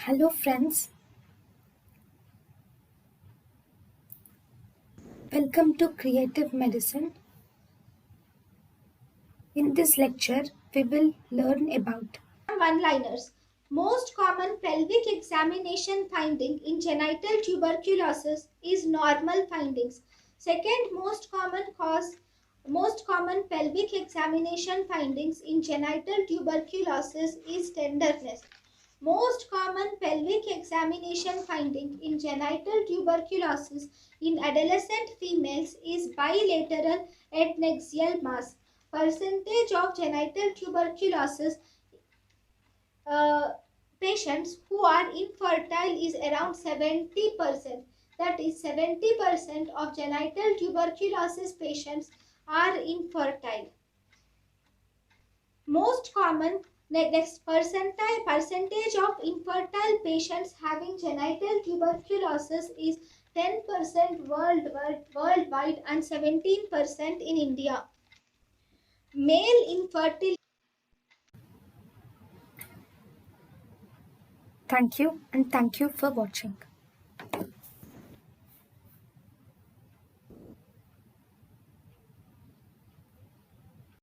Hello, friends. Welcome to Creative Medicine. In this lecture, we will learn about One-liners. Most common pelvic examination finding in genital tuberculosis is normal findings. Second most common pelvic examination findings in genital tuberculosis is tenderness. Most common pelvic examination finding in genital tuberculosis in adolescent females is bilateral adnexial mass. Percentage of genital tuberculosis uh, patients who are infertile is around 70%. That is 70% of genital tuberculosis patients are infertile. Most common next percentage of infertile patients having genital tuberculosis is 10% worldwide and 17% in India. Male infertility. thank you and thank you for watching.